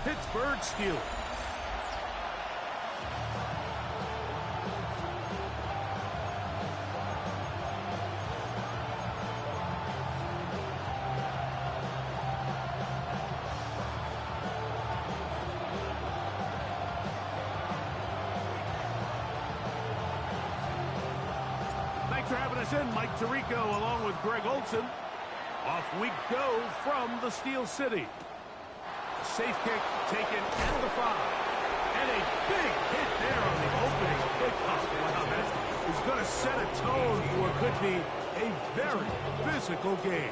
Pittsburgh Steelers. Thanks for having us in, Mike Tirico, along with Greg Olson. Off we go from the Steel City. Safe kick taken at the 5. And a big hit there on the opening kickoff. Wow, that is going to set a tone for what could be a very physical game.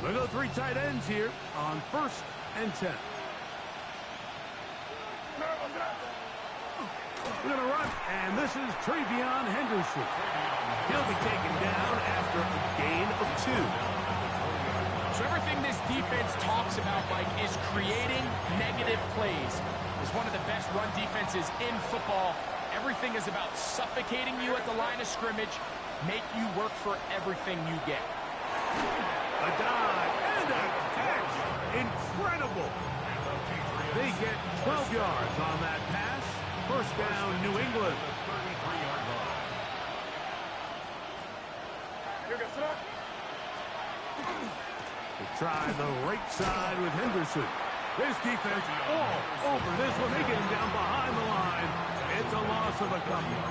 We'll go 3 tight ends here on 1st and 10. We're going to run, and this is Trevion Henderson. He'll be taken down after a gain of 2. So everything this defense talks about, Mike, is creating negative plays. It's one of the best run defenses in football. Everything is about suffocating you at the line of scrimmage, make you work for everything you get. A dive and a catch. Incredible. They get 12 yards on that pass. First down, New England. They try the right side with Henderson. This defense all over this one. They get him down behind the line. It's a loss of a couple.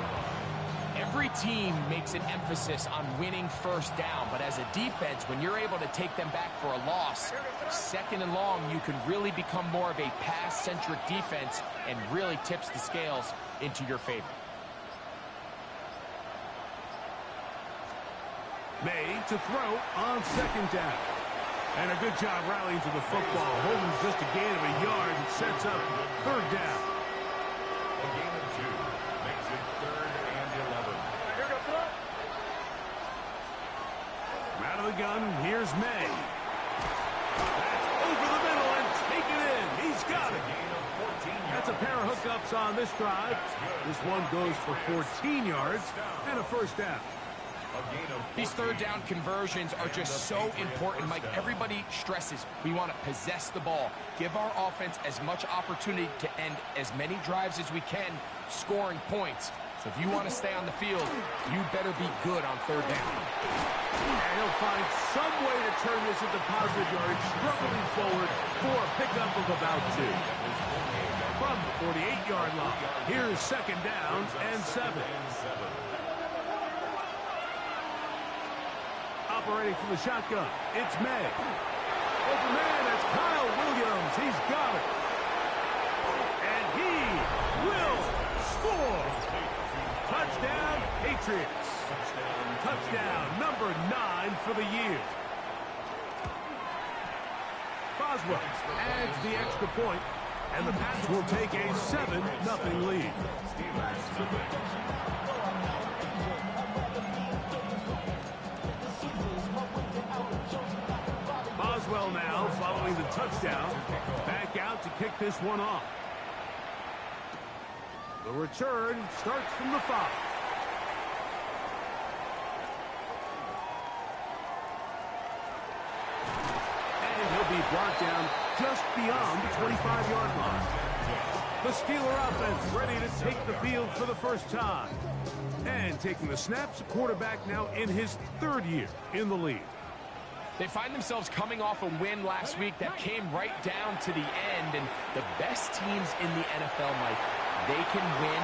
Every team makes an emphasis on winning first down, but as a defense, when you're able to take them back for a loss, 2nd and long, you can really become more of a pass-centric defense and really tips the scales into your favor. May to throw on 2nd down. And a good job rallying to the football. Holding just a gain of a yard and sets up 3rd down. A gain of 2 makes it 3rd and 11. Out of the gun, here's May. That's over the middle and taken in. He's got it. That's a pair of hookups on this drive. This one goes for 14 yards and a 1st down. These 3rd down conversions are just so important, Mike. Everybody stresses we want to possess the ball, give our offense as much opportunity to end as many drives as we can, scoring points. So if you want to stay on the field, you better be good on 3rd down. And he'll find some way to turn this into positive yardage, struggling forward for a pickup of about 2. From the 48-yard line, here's 2nd down and 7. Operating from the shotgun, it's May. Open man, it's Kyle Williams. He's got it. And he will score. Touchdown, Patriots. Touchdown, number 9 for the year. Boswell adds the extra point, and the Pats will take a 7-0 lead. Boswell now following the touchdown. Back out to kick this one off. The return starts from the 5. And he'll be brought down just beyond the 25-yard line. The Steeler offense ready to take the field for the first time. And taking the snaps, quarterback now in his 3rd year in the league. They find themselves coming off a win last week that came right down to the end, and the best teams in the NFL, Mike, they can win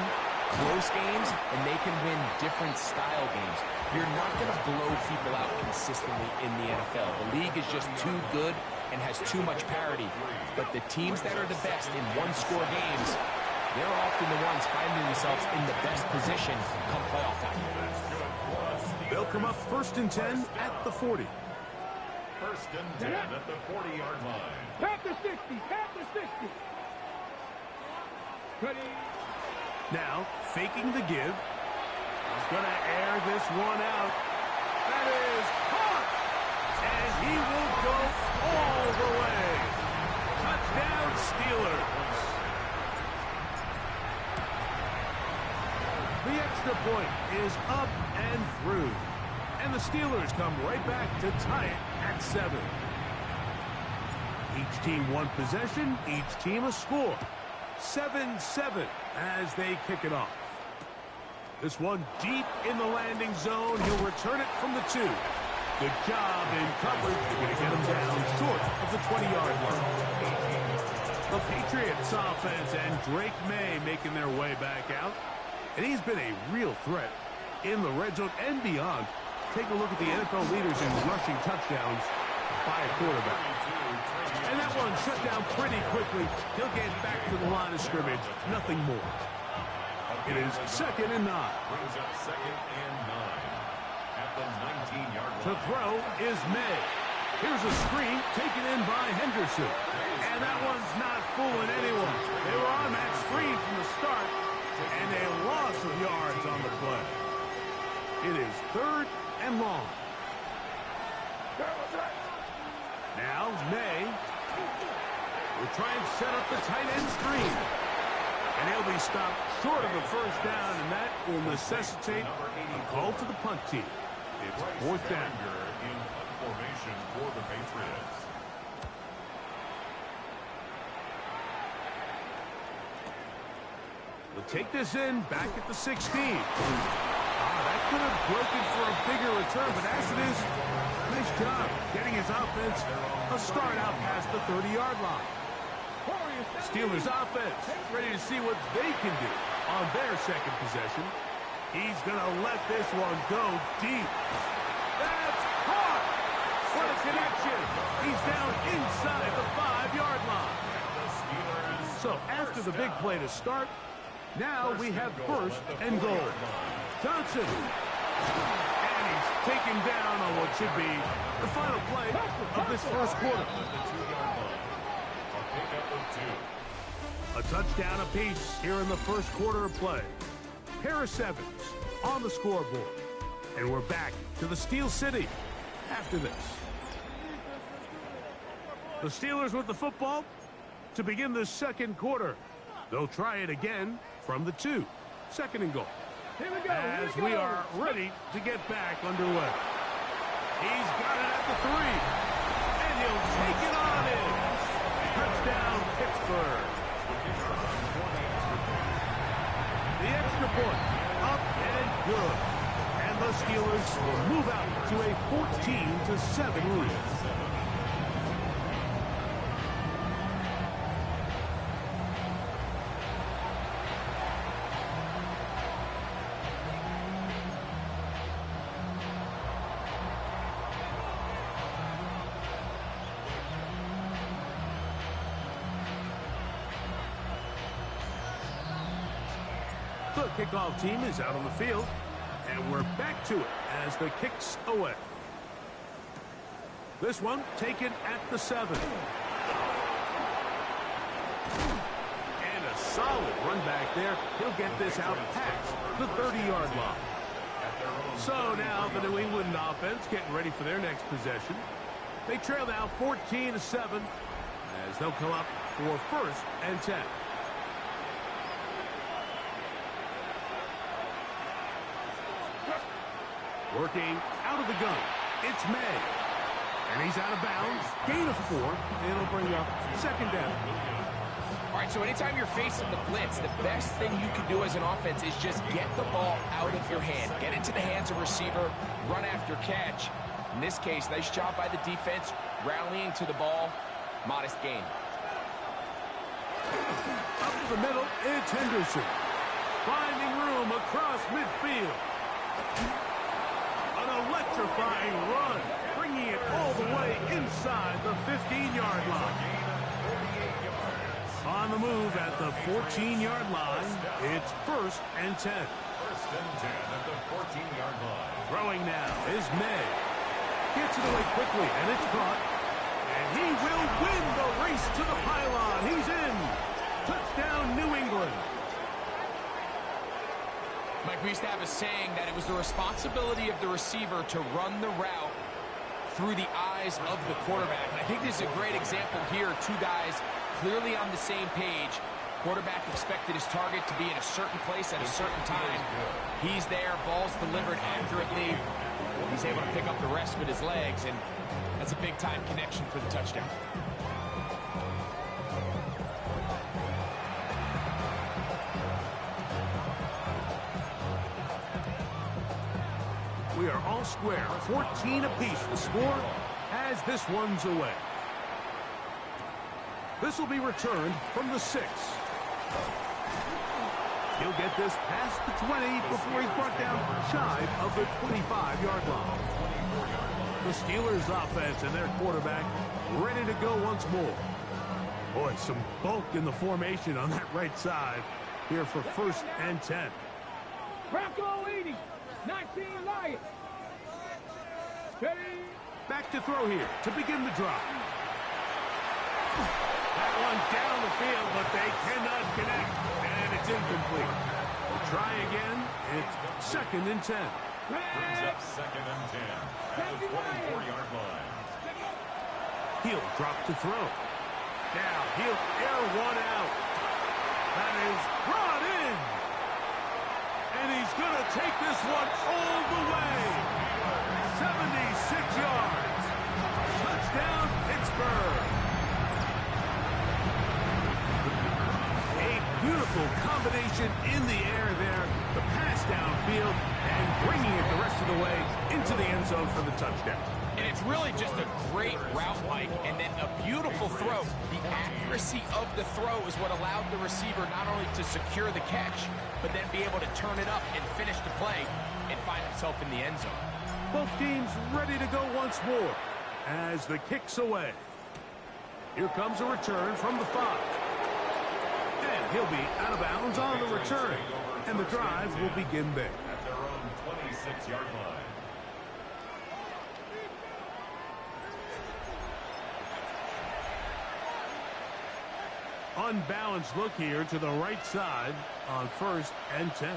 close games and they can win different style games. You're not going to blow people out consistently in the NFL. The league is just too good and has too much parity. But the teams that are the best in one-score games, they're often the ones finding themselves in the best position come playoff time. They'll come up 1st and 10 at the 40. 1st and 10 at the 40-yard line. Pat the 60, pat the 60. Ready. Now, faking the give. He's going to air this one out. That is caught. point is up and through. And the Steelers come right back to tie it at 7. Each team one possession, each team a score. 7-7 as they kick it off. This one deep in the landing zone. He'll return it from the 2. Good job in coverage. They're going to get him down short of the 20-yard line. The Patriots offense and Drake May making their way back out. And he's been a real threat in the red zone and beyond. Take a look at the NFL leaders in rushing touchdowns by a quarterback. And that one shut down pretty quickly. He'll get back to the line of scrimmage. Nothing more. It is 2nd and 9. Brings up 2nd and 9 at the 19-yard line. To throw is May. Here's a screen taken in by Henderson. And that one's not fooling anyone. They were on that screen from the start, and a loss of yards on the play. It is 3rd and long. Now May will try and set up the tight end screen. And he'll be stopped short of the first down, and that will necessitate a call to the punt team. It's 4th down. In formation for the Patriots. We'll take this in back at the 16. That could have broken for a bigger return, but as it is, nice job getting his offense a start out past the 30-yard line. Steelers offense ready to see what they can do on their second possession. He's going to let this one go deep. That's caught! What a connection! He's down inside the 5-yard line. So after the big play to start, now we have 1st and goal. Johnson. And he's taken down on what should be the final play of this first quarter. A touchdown apiece here in the first quarter of play. Pair of 7s on the scoreboard. And we're back to the Steel City after this. The Steelers with the football to begin the second quarter. They'll try it again from the 2. 2nd and goal. As we are ready to get back underway. He's got it at the 3. And he'll take it on in. Touchdown, Pittsburgh. The extra point, up and good. And the Steelers will move out to a 14-7 lead. The kickoff team is out on the field, and we're back to it as the kick's away. This one taken at the 7. And a solid run back there. He'll get this out past the 30-yard line. So now the New England offense getting ready for their next possession. They trail now 14-7 as they'll come up for 1st and 10. Working out of the gun, it's May. And he's out of bounds, gain of 4, and it'll bring up 2nd down. All right, so anytime you're facing the blitz, the best thing you can do as an offense is just get the ball out of your hand. Get into the hands of receiver, run after catch. In this case, nice job by the defense, rallying to the ball, modest gain. Up to the middle, it's Henderson. Finding room across midfield. An electrifying run, bringing it all the way inside the 15-yard line. On the move at the 14-yard line, it's 1st and 10. 1st and 10 at the 14-yard line. Throwing now is May. Gets it away quickly, and it's caught. And he will win the race to the pylon. He's in. Touchdown, New England. Mike, we used to have a saying that it was the responsibility of the receiver to run the route through the eyes of the quarterback. And I think this is a great example here. 2 guys clearly on the same page. Quarterback expected his target to be in a certain place at a certain time. He's there, ball's delivered accurately. He's able to pick up the rest with his legs, and that's a big-time connection for the touchdown. We are all square, 14 apiece the score as this one's away. This will be returned from the 6. He'll get this past the 20 before he's brought down shy of the 25-yard line. The Steelers offense and their quarterback ready to go once more. Boy, some bulk in the formation on that right side here for 1st and 10. Bronco 80. 19 Lions. Steady. Back to throw here to begin the drive. That one down the field, but they cannot connect, and it's incomplete. We'll try again. It's 2nd and 10. Brings up 2nd and 10 at the 24-yard line. He'll drop to throw. Now he'll air one out. That is brought in. And he's going to take this one all the way. 76 yards. Touchdown, Pittsburgh. A beautiful combination in the air there. The pass downfield and bringing it the rest of the way into the end zone for the touchdown. And it's really just a great route, Mike, and then a beautiful throw. The accuracy of the throw is what allowed the receiver not only to secure the catch, but then be able to turn it up and finish the play and find himself in the end zone. Both teams ready to go once more as the kick's away. Here comes a return from the 5. And he'll be out of bounds on the return. And the drive will begin there. At their own 26-yard line. Unbalanced look here to the right side on 1st and 10.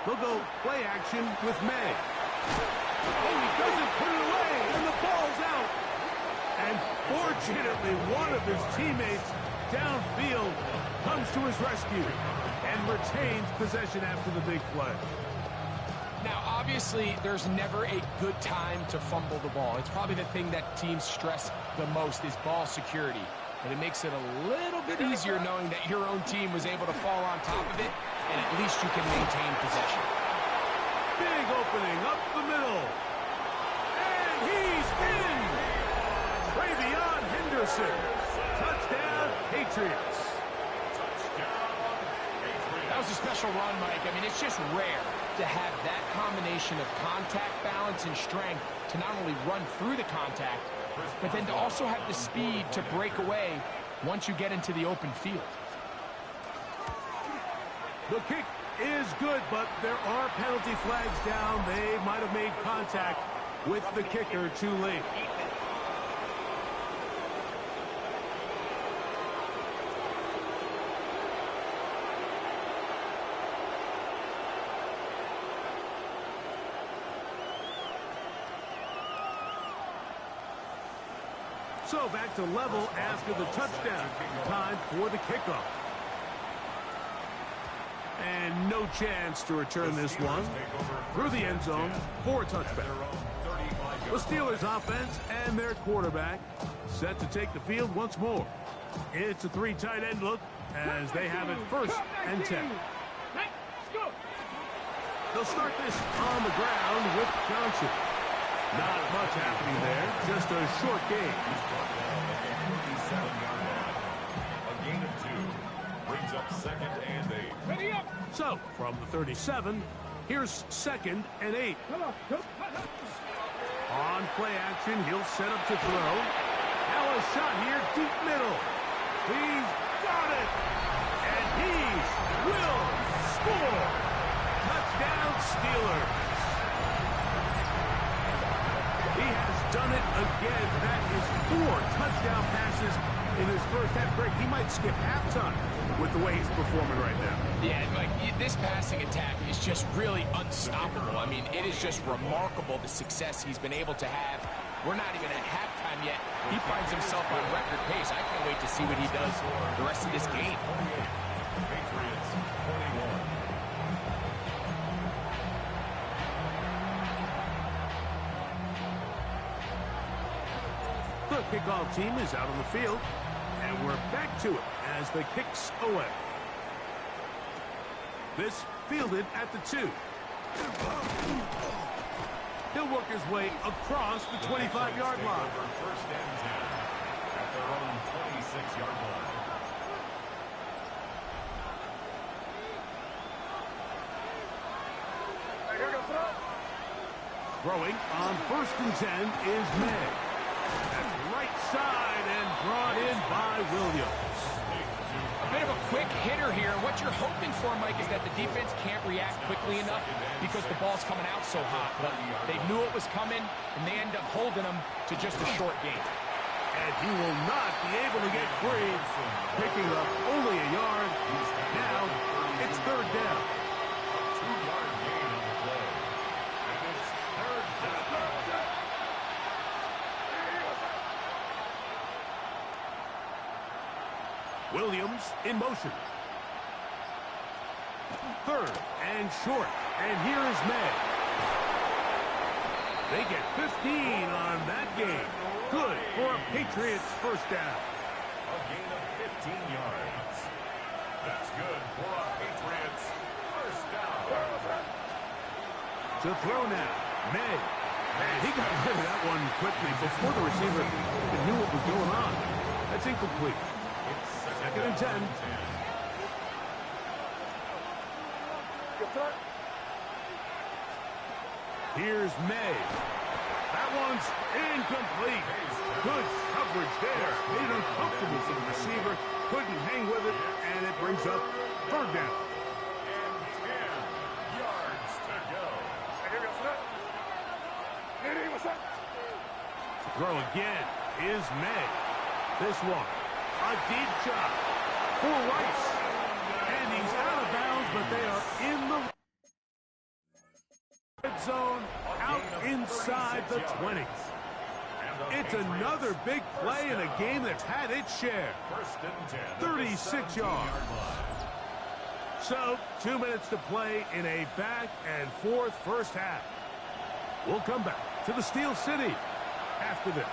They'll go play action with May. Oh, he doesn't put it away, and the ball's out. And fortunately, one of his teammates downfield comes to his rescue and retains possession after the big play. Now, obviously, there's never a good time to fumble the ball. It's probably the thing that teams stress the most is ball security. But it makes it a little bit easier knowing that your own team was able to fall on top of it, and at least you can maintain possession. Big opening up the middle. And he's in! Travion Henderson. Touchdown, Patriots. That was a special run, Mike. I mean, it's just rare to have that combination of contact balance and strength to not only run through the contact, but then to also have the speed to break away once you get into the open field. The kick is good, but there are penalty flags down. They might have made contact with the kicker too late. So back to level after the touchdown. Time for the kickoff. And no chance to return this one through the end zone for a touchback. The Steelers offense and their quarterback set to take the field once more. It's a 3 tight end look as they have it 1st and 10. They'll start this on the ground with Johnson. Not much happening there, just a short game. A gain of 2 brings up 2nd and 8. Ready up. So, from the 37, here's 2nd and 8. On play action, he'll set up to throw. Now a shot here, deep middle. He's got it. And he will score. Touchdown, Steelers. He has done it again. That is 4 touchdown passes in his first half. Greg, he might skip halftime with the way he's performing right now. Yeah, like this passing attack is just really unstoppable. I mean, it is just remarkable the success he's been able to have. We're not even at halftime time yet. He finds himself on record pace. I can't wait to see what he does the rest of this game. Patriots 21. The kickoff team is out on the field, and we're back to it as the kicks away. This fielded at the 2. He'll work his way across the 25-yard line. First and 10 at their own 26-yard line. Throwing on first and 10 is May. That's right side and brought in by Williams. A bit of a quick hitter here. What you're hoping for, Mike, is that the defense can't react quickly enough because the ball's coming out so hot. But they knew it was coming, and they end up holding them to just a short gain. And he will not be able to get free, picking up only a yard. Now it's third down. 2-yard gain on the play. And it's third down. Williams in motion. Third and short. And here is May. They get 15 on that game. Good for a Patriots first down. A gain of 15 yards. That's good for a Patriots first down. To throw now, May. And he got rid of that one quickly before the receiver even knew what was going on. That's incomplete. Second and 10. Here's May. That one's incomplete. Good coverage there. Made it uncomfortable for the receiver. Couldn't hang with it, and it brings up third down. And 10 yards to go. To throw again is May. This one, a deep shot for Rice. And he's out of bounds, but they are in the red zone, out inside the 20. It's another big play in a game that's had its share. First and 10. 36 yards. So, 2 minutes to play in a back and forth first half. We'll come back to the Steel City after this.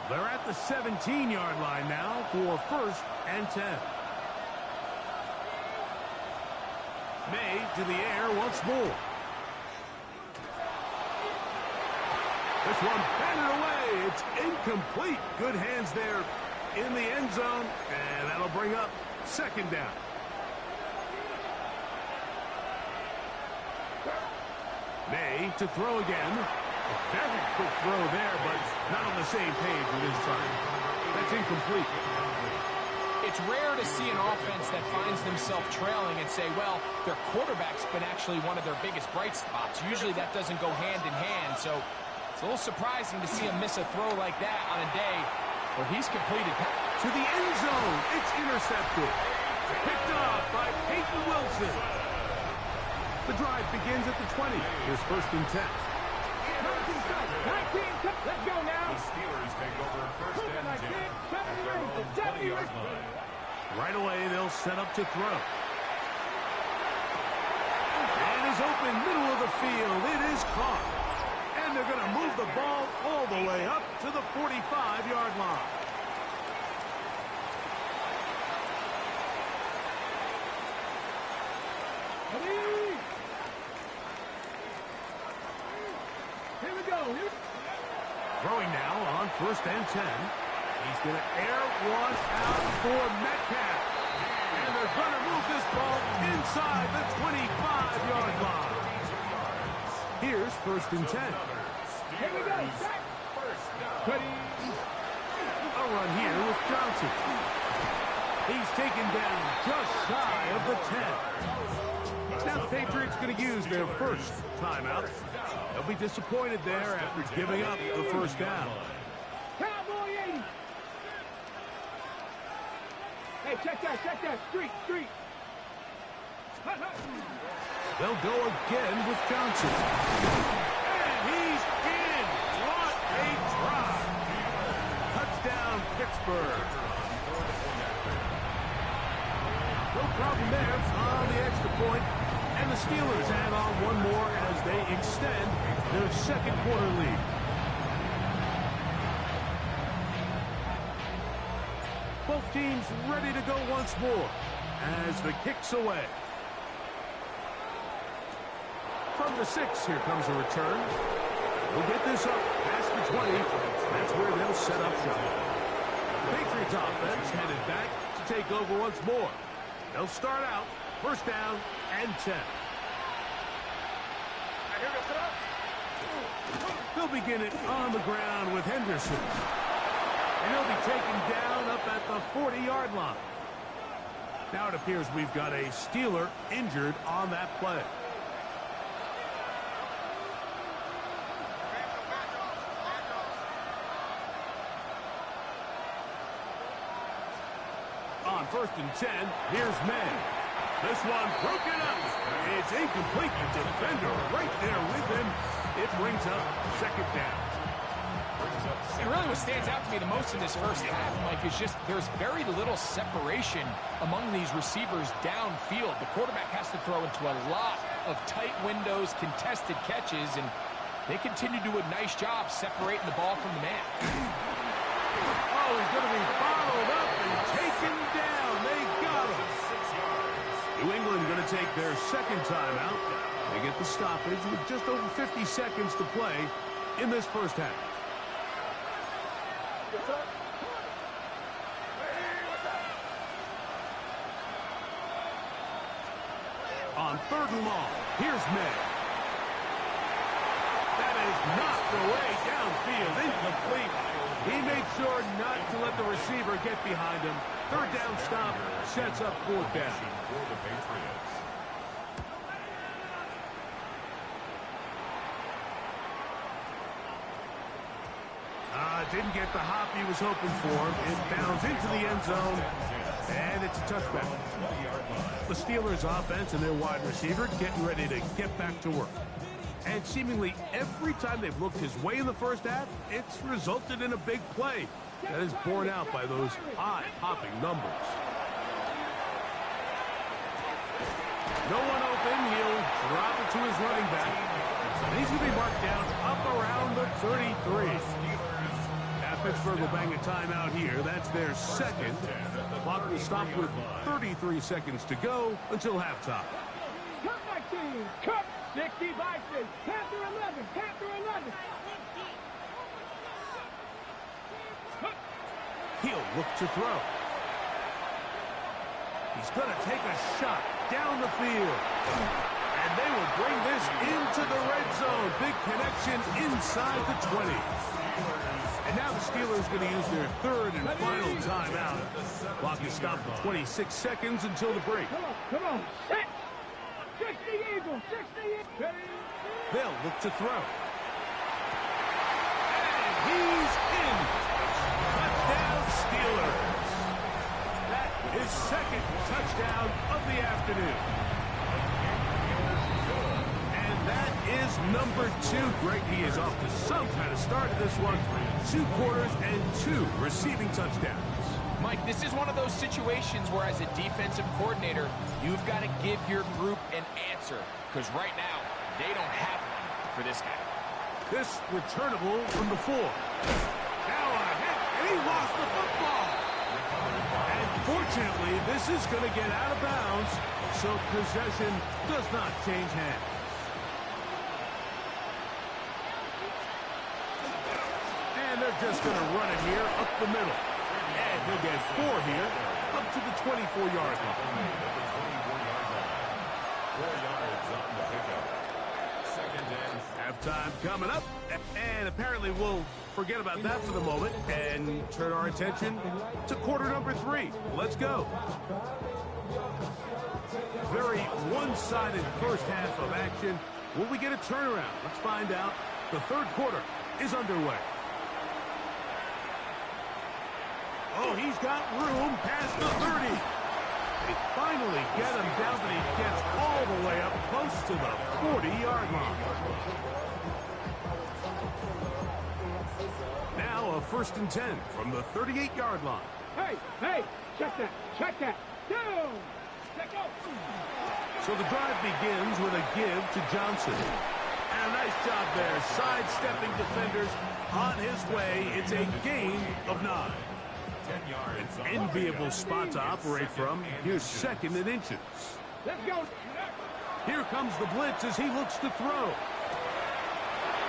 They're at the 17-yard line now for first and 10. May to the air once more. This one batted away. It's incomplete. Good hands there in the end zone, and that'll bring up second down. May to throw again. A very quick throw there, but not on the same page with his time. That's incomplete. It's rare to see an offense that finds themselves trailing and say, well, their quarterback's been actually one of their biggest bright spots. Usually that doesn't go hand in hand, so it's a little surprising to see him miss a throw like that on a day where he's completed. To the end zone, it's intercepted. Picked off by Peyton Wilson. The drive begins at the 20. Here's first and 10. 19, let's go now. The Steelers take over first and 10 at their own 20-yard line. Right away, they'll set up to throw. And is open middle of the field. It is caught. And they're going to move the ball all the way up to the 45-yard line. Here we go. Throwing now on first and 10. He's going to air one out for Metcalf. And they're going to move this ball inside the 25-yard line. Here's first and 10. Here we go. Ready. A run here with Johnson. He's taken down just shy of the 10. Now the Patriots going to use their first timeout. They'll be disappointed there after giving up the first down. Cowboy 80. Hey, check that. Street. They'll go again with Johnson. And he's in. What a drop. Touchdown, Pittsburgh. No problem there on the extra point. And the Steelers add on one more as they extend their second quarter lead. Both teams ready to go once more as the kick's away. From the 6, here comes a return. We'll get this up past the 20. That's where they'll set up shop. Patriots offense headed back to take over once more. They'll start out first down and 10. They'll begin it on the ground with Henderson. And he'll be taken down up at the 40-yard line. Now it appears we've got a Steeler injured on that play. On first and 10, here's May. This one broken up. It's incomplete. The defender right there with him. It brings up second down. And really what stands out to me the most in this first half, Mike, is just there's very little separation among these receivers downfield. The quarterback has to throw into a lot of tight windows, contested catches, and they continue to do a nice job separating the ball from the man. Oh, he's going to be followed up and taken down. They got him. New England going to take their second timeout. They get the stoppage with just over 50 seconds to play in this first half. On third and long, here's May. That is knocked away downfield, incomplete. He made sure not to let the receiver get behind him. Third down stop sets up fourth down. For the Patriots. Didn't get the hop he was hoping for. It bounds into the end zone, and it's a touchback. The Steelers' offense and their wide receiver getting ready to get back to work. And seemingly every time they've looked his way in the first half, it's resulted in a big play that is borne out by those eye-popping numbers. No one open. He'll drop it to his running back. And he's going to be marked down up around the 33. Pittsburgh will bang a timeout here. That's their second. The clock will stop with 33 seconds to go until halftime. Cut my team. Cut. 60 Vikings. Panther 11. Panther 11. He'll look to throw. He's going to take a shot down the field. And they will bring this into the red zone. Big connection inside the 20. And now the Steelers going to use their third and final timeout. Clock is stopped for 26 seconds until the break. Come on. Set. 60 Eagles. 60 Eagles. They'll look to throw. And he's in. Touchdown Steelers. That is second touchdown of the afternoon. That is number 2. Greg, he is off to some kind of start in this one. 2 quarters and 2 receiving touchdowns. Mike, this is one of those situations where as a defensive coordinator, you've got to give your group an answer. Because right now, they don't have one for this guy. This returnable from the 4. Now a hit, and he lost the football. And fortunately, this is going to get out of bounds, so possession does not change hands. And they're just going to run it here up the middle. And he'll get 4 here up to the 24-yard line. 4 yards on the pickup. Second and Halftime coming up. And apparently we'll forget about that for the moment and turn our attention to quarter number 3. Let's go. Very one-sided first half of action. Will we get a turnaround? Let's find out. The third quarter is underway. Oh, he's got room past the 30. They finally get him down, but he gets all the way up close to the 40-yard line. Now a 1st and 10 from the 38-yard line. Hey, check that. Down. Check out. So the drive begins with a give to Johnson. And a nice job there, sidestepping defenders on his way. It's a gain of 9. An enviable spot to operate from. Here's 2nd and inches. Let's go. Here comes the blitz as he looks to throw.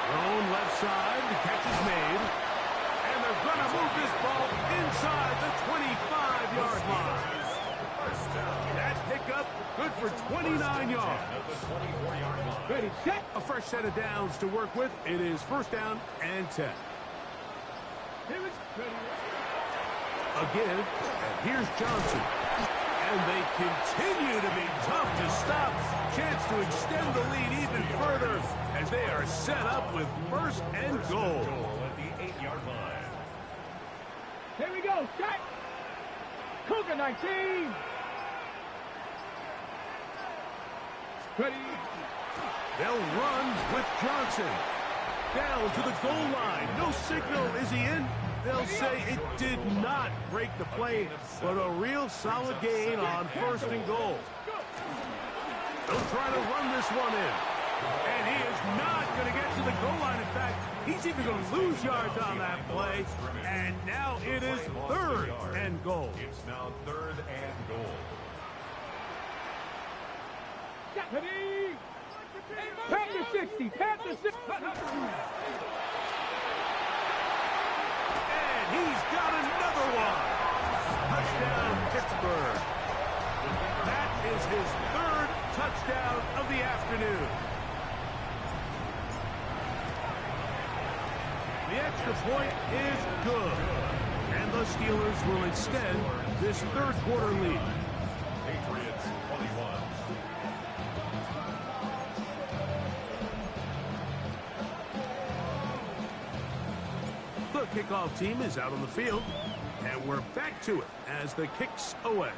Thrown left side, the catch is made. And they're going to move this ball inside the 25-yard line. That pickup, good for 29 yards. Ready, set. A fresh set of downs to work with. It is 1st down and 10. Here it's ready. A give, and here's Johnson. And they continue to be tough to stop. Chance to extend the lead even further as they are set up with 1st and goal. At the 8-yard line. Here we go, set. Cougar 19. Ready. They'll run with Johnson. Down to the goal line. No signal. Is he in? They'll say it did not break the play, but a real solid gain on 1st and goal. They'll try to run this one in. And he is not going to get to the goal line. In fact, he's even going to lose yards on that play. And now it is 3rd and goal. It's now 3rd and goal. Ready. Panther 60. Panther 60. And he's got another one. Touchdown, Pittsburgh. That is his 3rd touchdown of the afternoon. The extra point is good. And the Steelers will extend this 3rd quarter lead. Patriots 21. The kickoff team is out on the field, and we're back to it as the kick's away.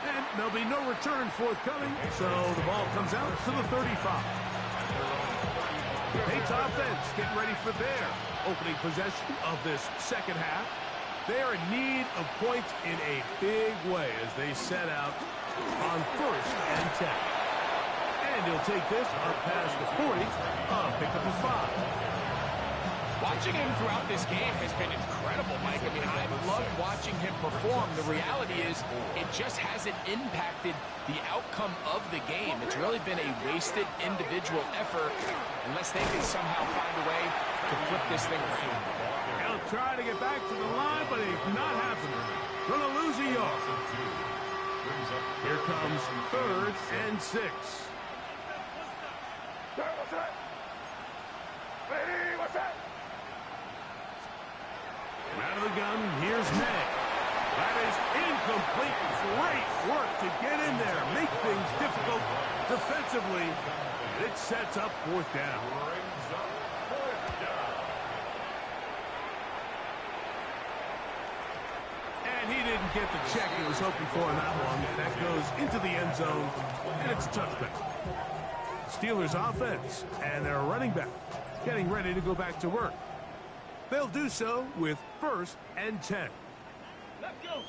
And there'll be no return forthcoming, so the ball comes out to the 35. The Patriots offense getting ready for their opening possession of this 2nd half. They are in need of points in a big way as they set out on 1st and 10. And he'll take this up past the 40, pickup of 5. Watching him throughout this game has been incredible, Mike. I mean, I've loved watching him perform. The reality is it just hasn't impacted the outcome of the game. It's really been a wasted individual effort unless they can somehow find a way to flip this thing around. He'll try to get back to the line, but it's not happening. Gonna lose a yard. Here comes 3rd and 6. Out of the gun, here's May. That is incomplete. Great work to get in there. Make things difficult defensively. It sets up 4th down. And he didn't get the check he was hoping for in that one. That goes into the end zone, and it's a touchback. Steelers offense and their running back getting ready to go back to work. They'll do so with 1st and 10. Let's go.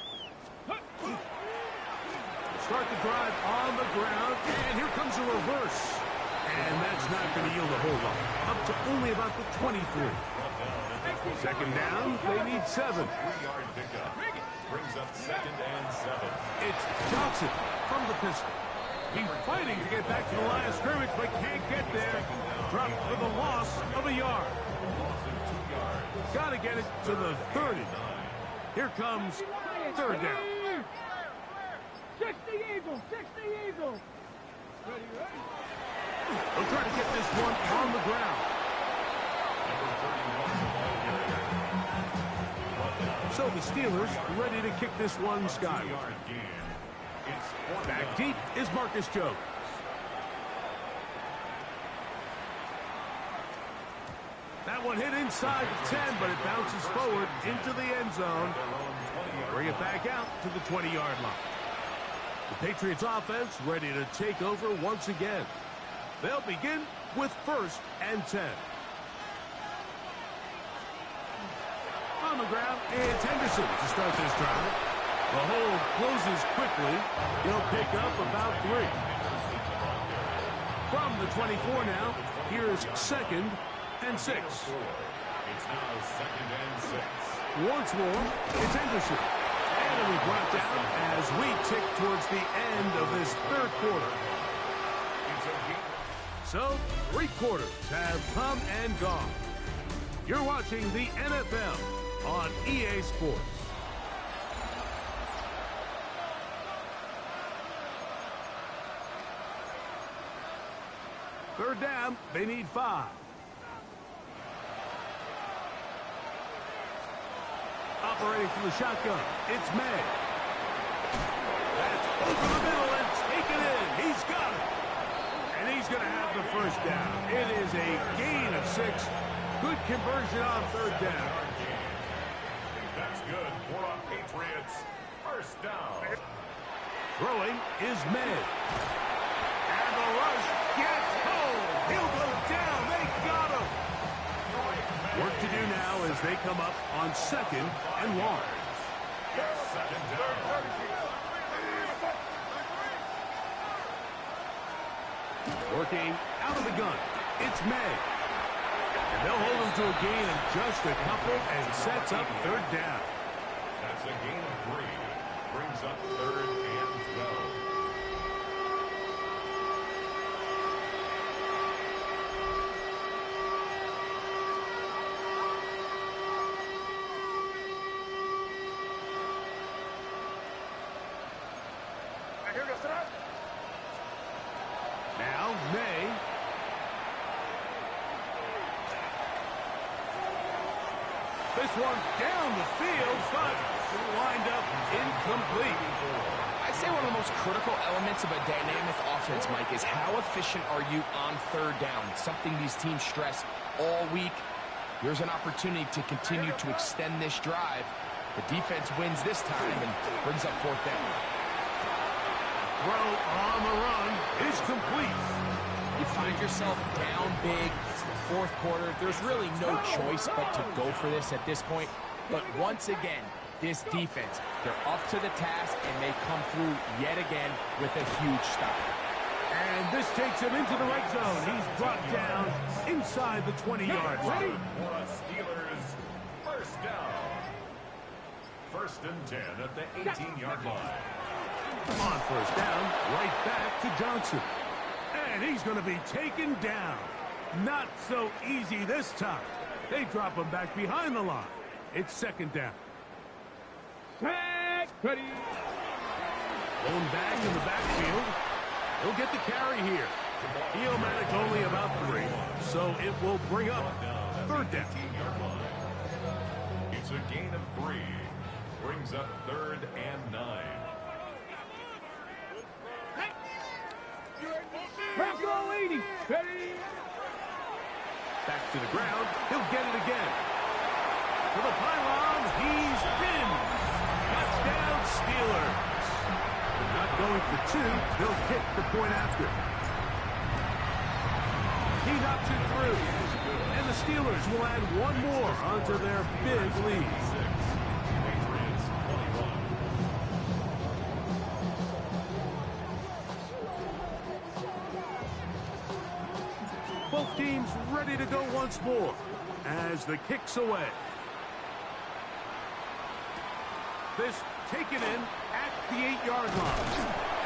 Start the drive on the ground, and here comes a reverse. And that's not going to yield a whole lot. Up to only about the 23. 2nd down, they need 7. 3-yard pickup. Brings up 2nd and 7. It's Johnson from the pistol. He's fighting to get back to the line of scrimmage, but can't get there. Dropped for the loss of a yard. Got to get it to the 30. Here comes 3rd down. 60 Eagles. 60 Eagles. Ready. They'll try to get this one on the ground. So the Steelers ready to kick this one skyward. Back deep is Marcus Jones. That one hit inside the 10, but it bounces forward into the end zone. Bring it back out to the 20-yard line. The Patriots offense ready to take over once again. They'll begin with 1st and 10. On the ground, it's Henderson to start this drive. The hold closes quickly. He'll pick up about 3. From the 24 now, here's 2nd and 6. It's now 2nd and 6. Once more, it's Henderson. And it'll be brought down as we tick towards the end of this 3rd quarter. So, 3 quarters have come and gone. You're watching the NFL on EA Sports. Third down, they need 5. Operating from the shotgun, it's May. That's over the middle and taken in. He's got it. And he's going to have the 1st down. It is a gain of 6. Good conversion on 3rd down. That's good for our Patriots. 1st down. Throwing is May. And the rush gets home. He'll go down. They got him. Work to do now as they come up on 2nd and long. 2nd down. Working out of the gun. It's May. And they'll hold him to a gain of just a couple and sets up 3rd down. That's a gain of 3. Brings up 3rd and 12. Now, May. This one down the field, but lined up incomplete. I'd say one of the most critical elements of a dynamic offense, Mike, is how efficient are you on 3rd down? Something these teams stress all week. Here's an opportunity to continue to extend this drive. The defense wins this time and brings up 4th down. Throw on the run is complete. You find yourself down big. It's the 4th quarter. There's really no choice but to go for this at this point. But once again, this defense, they're up to the task, and they come through yet again with a huge stop. And this takes him into the red zone. He's brought down inside the 20-yard line. For us Steelers, 1st down. 1st and 10 at the 18-yard line. On 1st down, right back to Johnson. And he's going to be taken down. Not so easy this time. They drop him back behind the line. It's 2nd down. Tag, Cuddy. Going back in the backfield. He'll get the carry here. He'll manage only about 3, so it will bring up 3rd down. It's a gain of 3. Brings up 3rd and 9. Bronco 80. Ready. Back to the ground. He'll get it again. To the pylon. He's pinned. Touchdown, Steelers. They're not going for 2. They'll kick the point after. He knocks it through. And the Steelers will add 1 more onto their big lead. Patriots 21. Both teams ready to go once more as the kick's away. This taken in at the 8-yard line.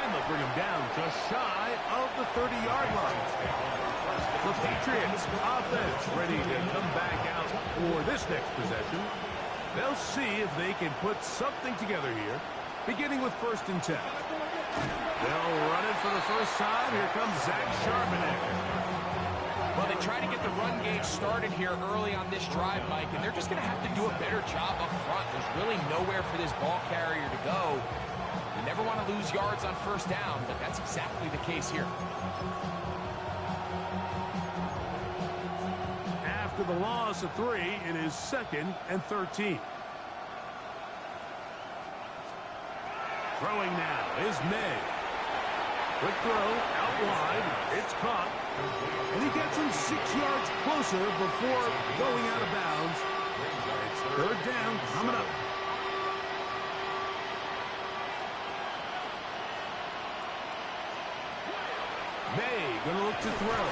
And they'll bring him down just shy of the 30-yard line. The Patriots offense ready to come back out for this next possession. They'll see if they can put something together here, beginning with 1st and 10. They'll run it for the first time. Here comes Zach Charbonnet. Well, they try to get the run game started here early on this drive, Mike, and they're just going to have to do a better job up front. There's really nowhere for this ball carrier to go. You never want to lose yards on 1st down, but that's exactly the case here. After the loss of 3, it is 2nd and 13. Throwing now is May. Quick throw, out wide. It's caught. And he gets him 6 yards closer before going out of bounds. It's third down coming up. May going to look to throw.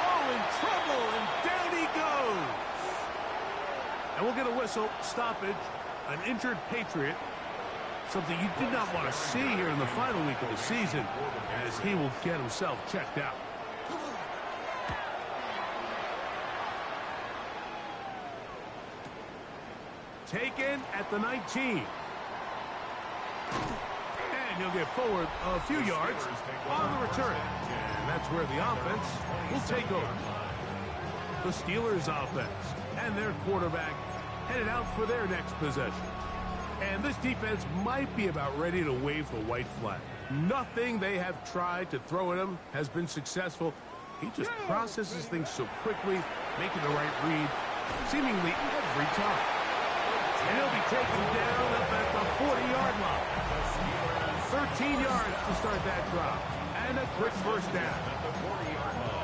Oh, in trouble, and down he goes. And we'll get a whistle, stoppage, an injured Patriot. Something you did not want to see here in the final week of the season, as he will get himself checked out. Taken at the 19. And he'll get forward a few yards on the return. And that's where the offense will take over. The Steelers' offense and their quarterback headed out for their next possession. And this defense might be about ready to wave the white flag. Nothing they have tried to throw at him has been successful. He just processes things so quickly, making the right read, seemingly every time. And he'll be taken down up at the 40-yard line. 13 yards to start that drop. And a quick first down.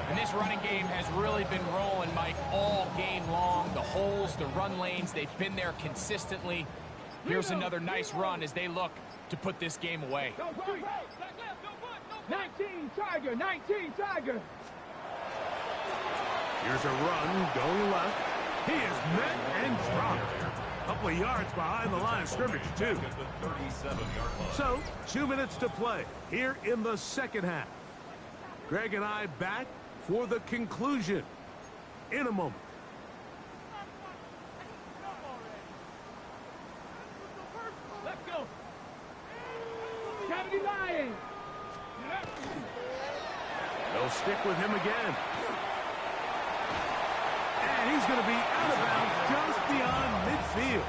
And this running game has really been rolling, Mike, all game long. The holes, the run lanes, they've been there consistently. Here's another nice run as they look to put this game away. 19 Tiger, 19 Tiger. Here's a run going left. He is met and dropped. A couple of yards behind the line of scrimmage, too. So, 2 minutes to play here in the second half. Greg and I back for the conclusion in a moment. Let's go. Cavity Lions. They'll stick with him again. And he's going to be out of bounds just beyond midfield.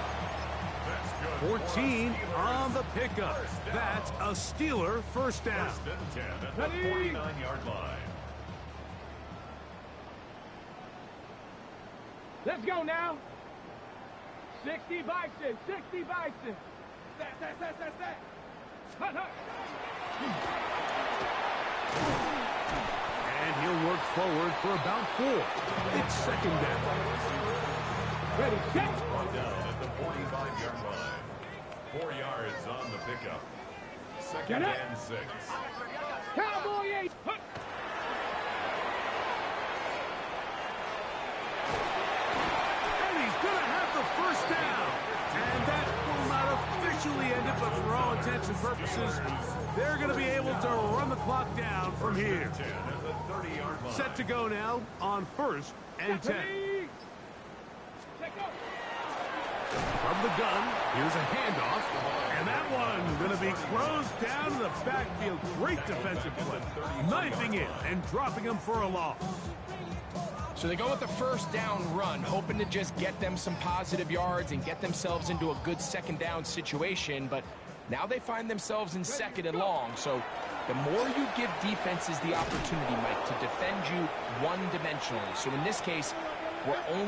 14 on the pickup. That's a Steeler first down. First and 10 at the 49-yard line. Let's go now. 60 Bison, 60 Bison. Set. Hut. And he'll work forward for about 4. It's second down. Ready, set. Brought down at the 45-yard line. 4 yards on the pickup. Second and 6. Cowboy 8. Hut. And he's going to have the first down. And that will not officially end it, but for all intents and purposes, they're going to be able to run the clock down from here. 10 at the 30-yard line. Set to go now on first and 10. From the gun, here's a handoff. And that one going to be closed down in the backfield. Great defensive play. Knifing in and dropping him for a loss. So they go with the first down run, hoping to just get them some positive yards and get themselves into a good second down situation. But now they find themselves in second and long. So the more you give defenses the opportunity, Mike, to defend you one-dimensionally. So in this case, we're only